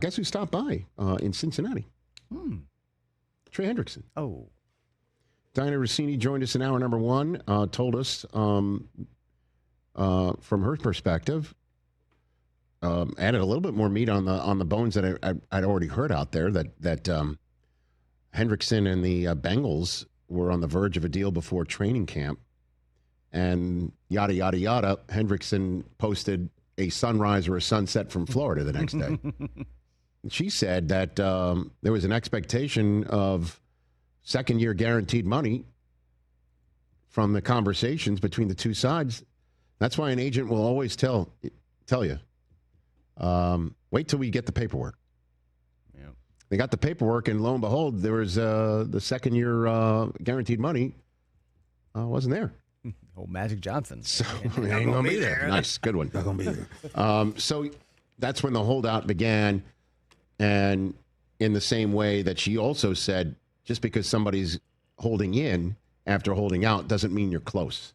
Guess who stopped by in Cincinnati? Trey Hendrickson. Oh. Diana Rossini joined us in hour number one, told us from her perspective, added a little bit more meat on the bones that I'd already heard out there, that Hendrickson and the Bengals were on the verge of a deal before training camp. And yada, yada, yada, Hendrickson posted a sunrise or a sunset from Florida the next day. She said that there was an expectation of second-year guaranteed money from the conversations between the two sides. That's why an agent will always tell you, wait till we get the paperwork. Yeah. They got the paperwork, and lo and behold, there was the second-year guaranteed money wasn't there. Oh, Magic Johnson. So it ain't going to be there. Nice, good one. Not going to be there. So that's when the holdout began, and in the same way that she also said, just because somebody's holding in after holding out doesn't mean you're close.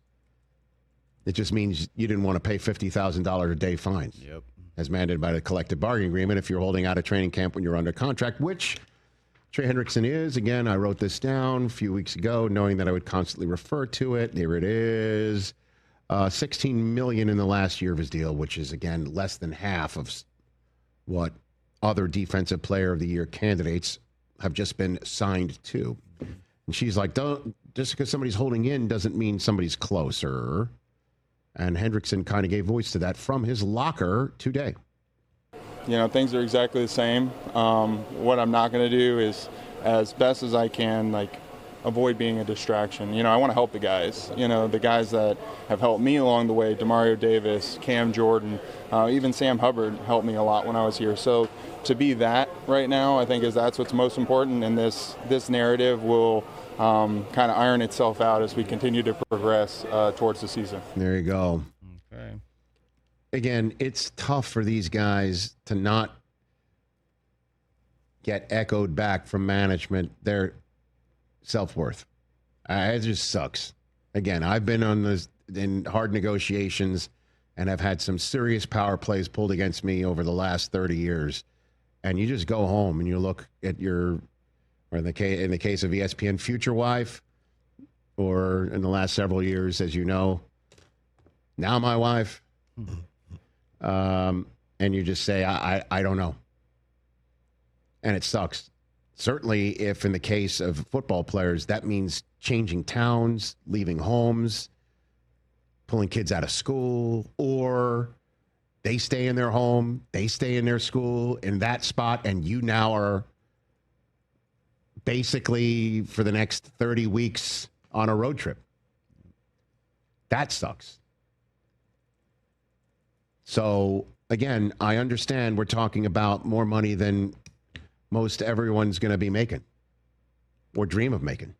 It just means you didn't want to pay $50,000 a day fines. Yep. As mandated by the collective bargaining agreement if you're holding out of training camp when you're under contract, which Trey Hendrickson is. Again, I wrote this down a few weeks ago, knowing that I would constantly refer to it. There it is. $16 million in the last year of his deal, which is, again, less than half of what other Defensive Player of the Year candidates have just been signed to. And she's like, just because somebody's holding in doesn't mean somebody's closer. And Hendrickson kind of gave voice to that from his locker today. You know, things are exactly the same. What I'm not going to do is, as best as I can, like, avoid being a distraction. You know, I want to help the guys. You know, the guys that have helped me along the way, Demario Davis, Cam Jordan, even Sam Hubbard helped me a lot when I was here. So to be that right now, I think that's what's most important, and this narrative will kind of iron itself out as we continue to progress towards the season. There you go. Okay. Again, it's tough for these guys to not get echoed back from management their self-worth. It just sucks. Again, I've been on this in hard negotiations and have had some serious power plays pulled against me over the last 30 years. And you just go home and you look at your, or in the case of ESPN, future wife, or in the last several years, as you know, now my wife. And you just say, I don't know. And it sucks. Certainly if in the case of football players, that means changing towns, leaving homes, pulling kids out of school, or they stay in their home, they stay in their school in that spot, and you now are basically for the next 30 weeks on a road trip. That sucks. So, again, I understand we're talking about more money than most everyone's going to be making or dream of making.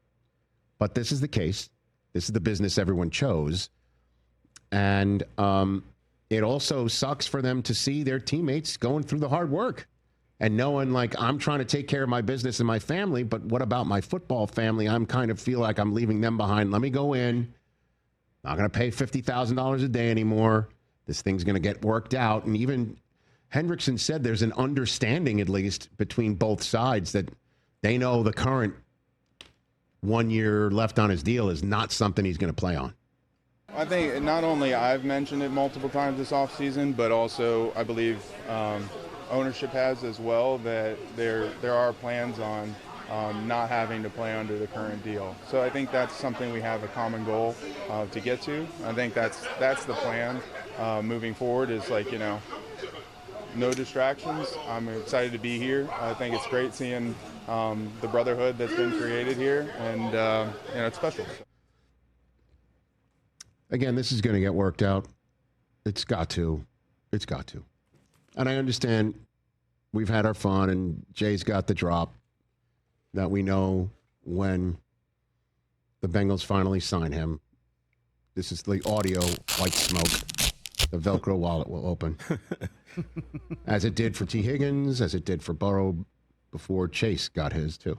But this is the case. This is the business everyone chose. And it also sucks for them to see their teammates going through the hard work and knowing, like, I'm trying to take care of my business and my family, but what about my football family? I'm kind of feel like I'm leaving them behind. Let me go in. Not going to pay $50,000 a day anymore. This thing's going to get worked out. And even Hendrickson said there's an understanding, at least, between both sides that they know the current 1 year left on his deal is not something he's going to play on. I think not only I've mentioned it multiple times this offseason, but also I believe ownership has as well, that there are plans on not having to play under the current deal. So I think that's something we have a common goal to get to. I think that's the plan moving forward, is, like, you know, no distractions. I'm excited to be here. I think it's great seeing the brotherhood that's been created here, and you know, it's special. Again, this is going to get worked out. It's got to. It's got to. And I understand we've had our fun, and Jay's got the drop that we know when the Bengals finally sign him. This is the audio like smoke. The Velcro wallet will open. As it did for T. Higgins, as it did for Burrow before Chase got his, too.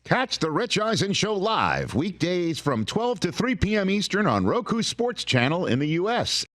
Catch the Rich Eisen Show live weekdays from 12 to 3 p.m. Eastern on Roku Sports Channel in the U.S.